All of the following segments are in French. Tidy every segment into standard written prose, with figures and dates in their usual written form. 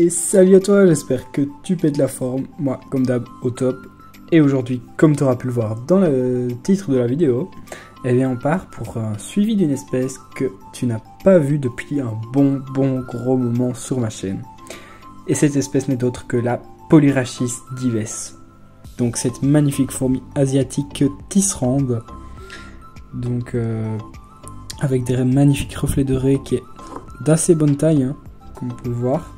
Et salut à toi, j'espère que tu pètes la forme, moi comme d'hab au top. Et aujourd'hui, comme tu auras pu le voir dans le titre de la vidéo, eh bien on part pour un suivi d'une espèce que tu n'as pas vue depuis un bon gros moment sur ma chaîne. Et cette espèce n'est autre que la Polyrhachis dives. Donc cette magnifique fourmi asiatique tisserande, donc avec des magnifiques reflets de raie qui est d'assez bonne taille, hein, comme on peut le voir.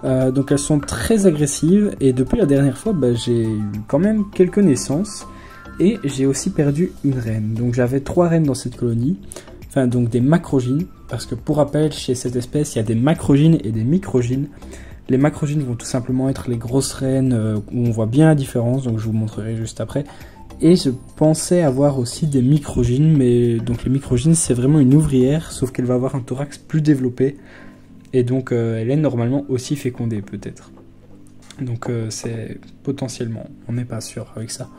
Donc elles sont très agressives et depuis la dernière fois j'ai eu quand même quelques naissances et j'ai aussi perdu une reine. Donc j'avais 3 reines dans cette colonie, enfin donc des macrogynes, parce que pour rappel chez cette espèce il y a des macrogynes et des microgynes. Les macrogynes vont tout simplement être les grosses reines où on voit bien la différence, donc je vous montrerai juste après. Et je pensais avoir aussi des microgynes, mais donc les microgynes c'est vraiment une ouvrière, sauf qu'elle va avoir un thorax plus développé. Et donc elle est normalement aussi fécondée peut-être. Donc c'est potentiellement, on n'est pas sûr avec ça.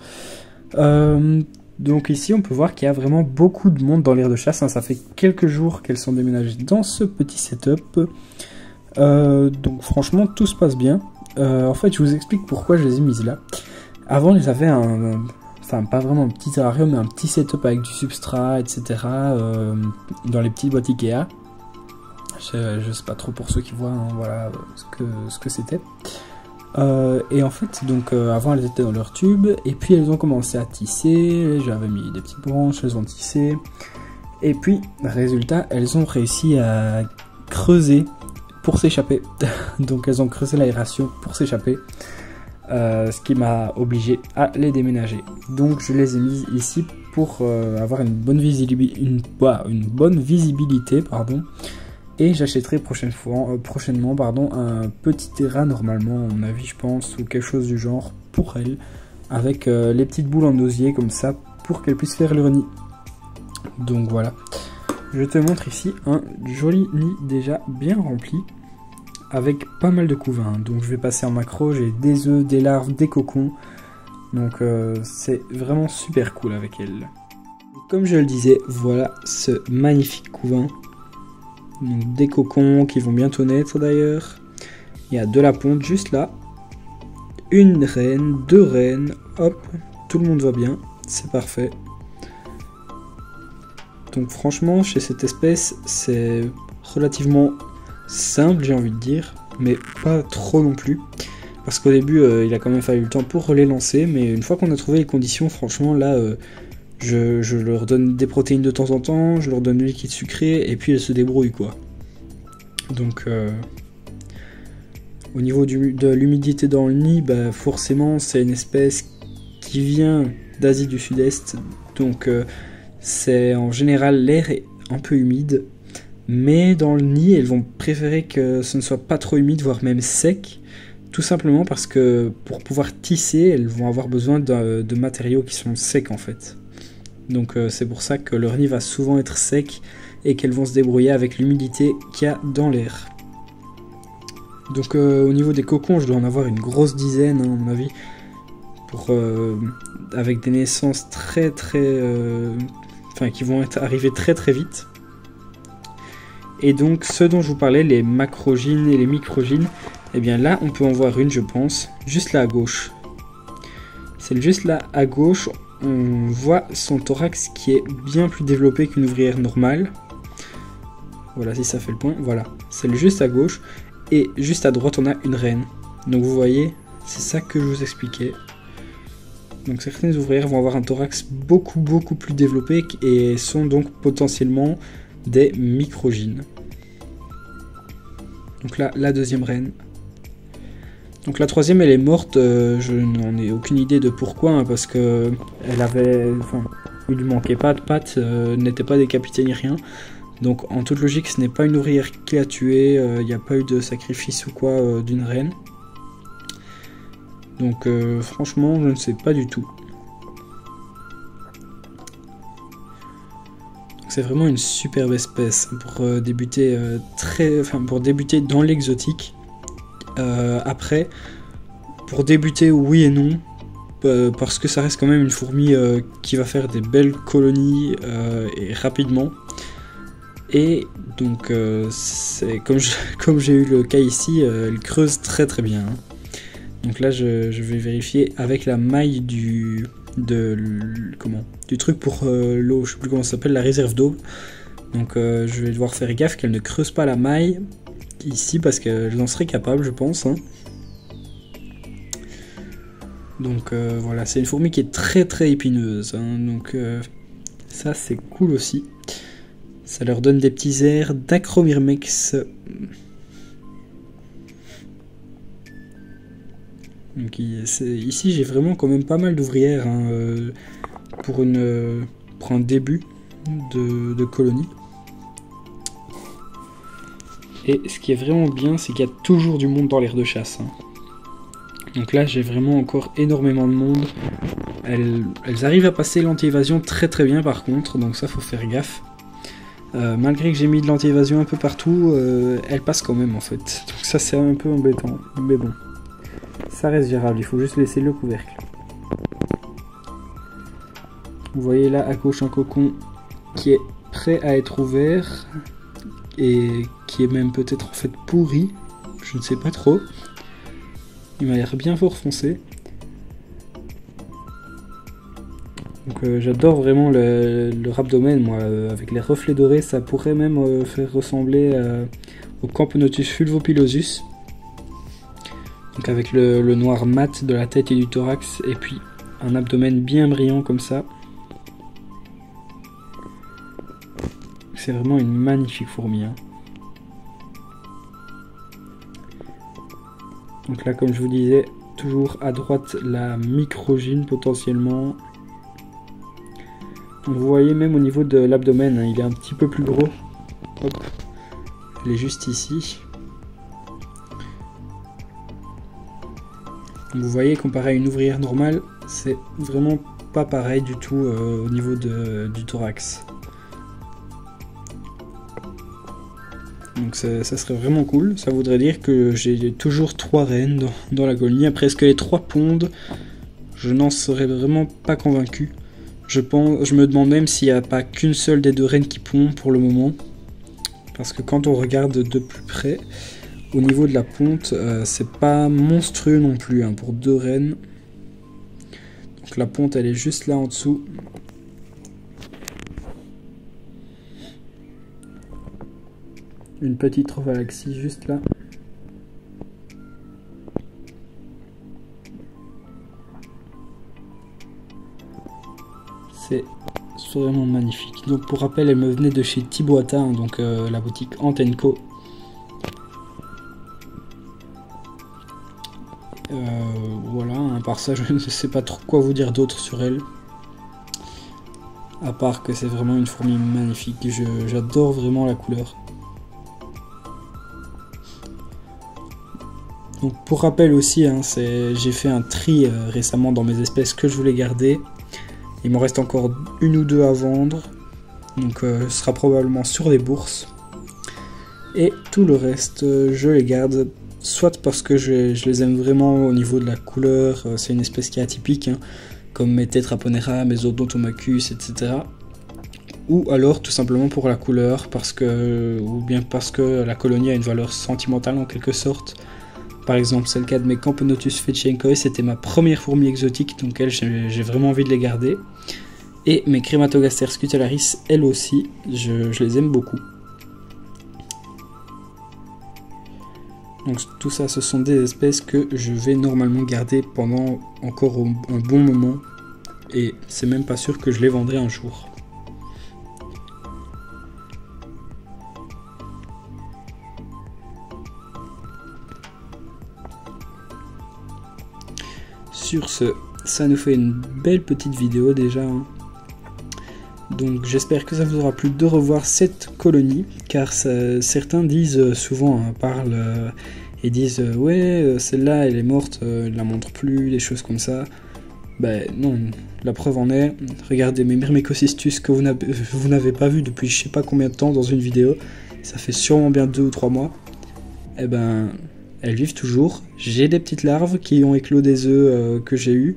Donc ici on peut voir qu'il y a vraiment beaucoup de monde dans l'aire de chasse, hein. Ça fait quelques jours qu'elles sont déménagées dans ce petit setup. Donc franchement tout se passe bien. En fait je vous explique pourquoi je les ai mises là. Avant elles avaient enfin pas vraiment un petit terrarium, mais un petit setup avec du substrat, etc. Dans les petites boîtes Ikea. Je sais pas trop pour ceux qui voient, hein, voilà ce que c'était. Et en fait, donc avant elles étaient dans leur tube, et puis elles ont commencé à tisser. J'avais mis des petites branches, elles ont tissé. Et puis, résultat, elles ont réussi à creuser pour s'échapper. Donc elles ont creusé l'aération pour s'échapper. Ce qui m'a obligé à les déménager. Donc je les ai mises ici pour avoir une bonne visibilité, pardon. Et j'achèterai prochainement un petit terrain normalement, à mon avis je pense, ou quelque chose du genre pour elles, avec les petites boules en osier comme ça pour qu'elles puissent faire leur nid. Donc voilà, je te montre ici un joli nid déjà bien rempli, avec pas mal de couvains. Donc je vais passer en macro, j'ai des œufs, des larves, des cocons, donc c'est vraiment super cool avec elles. Comme je le disais, voilà ce magnifique couvain. Donc des cocons qui vont bientôt naître d'ailleurs. Il y a de la ponte juste là. Une reine, 2 reines, hop, tout le monde va bien, c'est parfait. Donc franchement chez cette espèce c'est relativement simple, j'ai envie de dire, mais pas trop non plus. Parce qu'au début il a quand même fallu le temps pour les lancer, mais une fois qu'on a trouvé les conditions, franchement là je leur donne des protéines de temps en temps, je leur donne du liquide sucré et puis elles se débrouillent quoi. Donc au niveau de l'humidité dans le nid, forcément c'est une espèce qui vient d'Asie du Sud-Est, donc c'est en général l'air est un peu humide, mais dans le nid elles vont préférer que ce ne soit pas trop humide, voire même sec, tout simplement parce que pour pouvoir tisser elles vont avoir besoin de matériaux qui sont secs en fait. Donc c'est pour ça que leur nid va souvent être sec et qu'elles vont se débrouiller avec l'humidité qu'il y a dans l'air. Donc au niveau des cocons, je dois en avoir une grosse dizaine, hein, à mon avis, avec des naissances qui vont arriver très vite. Et donc ceux dont je vous parlais, les macrogynes et les microgynes, et bien là on peut en voir une, je pense, juste là à gauche. Celle juste là à gauche, on voit son thorax qui est bien plus développé qu'une ouvrière normale. Voilà, si ça fait le point, voilà. Celle juste à gauche, et juste à droite on a une reine. Donc vous voyez, c'est ça que je vous expliquais. Donc certaines ouvrières vont avoir un thorax beaucoup plus développé et sont donc potentiellement des microgynes. Donc là, la deuxième reine. Donc la troisième elle est morte, je n'en ai aucune idée de pourquoi, hein, parce que il lui manquait pas de pattes, n'était pas décapitée ni rien. Donc en toute logique ce n'est pas une ouvrière qui l'a tuée, il n'y a pas eu de sacrifice ou quoi d'une reine. Donc franchement je ne sais pas du tout. C'est vraiment une superbe espèce pour débuter pour débuter dans l'exotique. Après, pour débuter, oui et non, parce que ça reste quand même une fourmi qui va faire des belles colonies et rapidement. Et donc comme j'ai eu le cas ici, elle creuse très très bien. Donc là je vais vérifier avec la maille du truc pour l'eau, je sais plus comment ça s'appelle, la réserve d'eau. Donc je vais devoir faire gaffe qu'elle ne creuse pas la maille ici parce qu'elle en serait capable, je pense. Donc voilà, c'est une fourmi qui est très très épineuse. Donc ça c'est cool aussi. Ça leur donne des petits airs d'Acromyrmex. Donc ici j'ai vraiment quand même pas mal d'ouvrières pour un début de colonie. Et ce qui est vraiment bien, c'est qu'il y a toujours du monde dans l'aire de chasse. Donc là j'ai vraiment encore énormément de monde. Elles arrivent à passer l'anti-évasion très très bien par contre, donc ça faut faire gaffe. Malgré que j'ai mis de l'anti-évasion un peu partout, elle passe quand même en fait. Donc ça c'est un peu embêtant, mais bon. Ça reste gérable, il faut juste laisser le couvercle. Vous voyez là à gauche un cocon qui est prêt à être ouvert. Et qui est même peut-être en fait pourri. Je ne sais pas trop. Il m'a l'air bien fort foncé. Donc j'adore vraiment leur abdomen, moi, avec les reflets dorés, ça pourrait même faire ressembler au Camponotus fulvopilosus. Donc avec le noir mat de la tête et du thorax, et puis un abdomen bien brillant comme ça. C'est vraiment une magnifique fourmi. Donc là, comme je vous disais, toujours à droite la microgyne potentiellement. Vous voyez même au niveau de l'abdomen, il est un petit peu plus gros. Hop, elle est juste ici. Donc vous voyez, comparé à une ouvrière normale, c'est vraiment pas pareil du tout au niveau du thorax. Donc ça serait vraiment cool. Ça voudrait dire que j'ai toujours 3 reines dans la colonie. Après, est-ce que les 3 pondent? Je n'en serais vraiment pas convaincu. Je me demande même s'il n'y a pas qu'une seule des 2 reines qui pond pour le moment. Parce que quand on regarde de plus près, au niveau de la ponte, c'est pas monstrueux non plus pour 2 reines. Donc la ponte, elle est juste là en dessous. Une petite trophalaxie juste là. C'est vraiment magnifique. Donc pour rappel, elle me venait de chez Tiboata, donc la boutique Antenco. Voilà, à part ça, je ne sais pas trop quoi vous dire d'autre sur elle. À part que c'est vraiment une fourmi magnifique. J'adore vraiment la couleur. Donc pour rappel aussi, j'ai fait un tri récemment dans mes espèces que je voulais garder. Il m'en reste encore 1 ou 2 à vendre. Donc ce sera probablement sur les bourses. Et tout le reste, je les garde. Soit parce que je les aime vraiment au niveau de la couleur. C'est une espèce qui est atypique. Comme mes Tetraponera, mes Odontomachus, etc. Ou alors tout simplement pour la couleur. Ou bien parce que la colonie a une valeur sentimentale en quelque sorte. Par exemple, c'est le cas de mes Camponotus fetchenkoi, c'était ma première fourmi exotique, donc j'ai vraiment envie de les garder. Et mes Crématogaster scutularis, elles aussi, je les aime beaucoup. Donc tout ça, ce sont des espèces que je vais normalement garder pendant encore un bon moment. Et c'est même pas sûr que je les vendrai un jour. Sur ce, ça nous fait une belle petite vidéo déjà. Donc j'espère que ça vous aura plu de revoir cette colonie, car certains disent souvent, parlent et disent ouais, celle-là elle est morte, elle la montre plus, des choses comme ça. Ben non, la preuve en est, regardez mes Myrmecocystus que vous n'avez pas vu depuis je sais pas combien de temps dans une vidéo, ça fait sûrement bien 2 ou 3 mois. Et ben elles vivent toujours. J'ai des petites larves qui ont éclos des œufs que j'ai eu.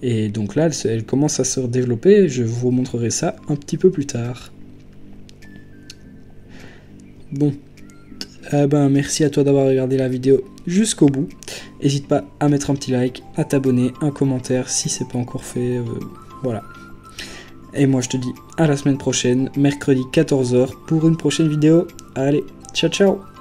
Et donc là, elles commencent à se développer. Je vous montrerai ça un petit peu plus tard. Bon, merci à toi d'avoir regardé la vidéo jusqu'au bout. N'hésite pas à mettre un petit like, à t'abonner, un commentaire si c'est pas encore fait. Voilà. Et moi je te dis à la semaine prochaine, mercredi 14 h pour une prochaine vidéo. Allez, ciao ciao.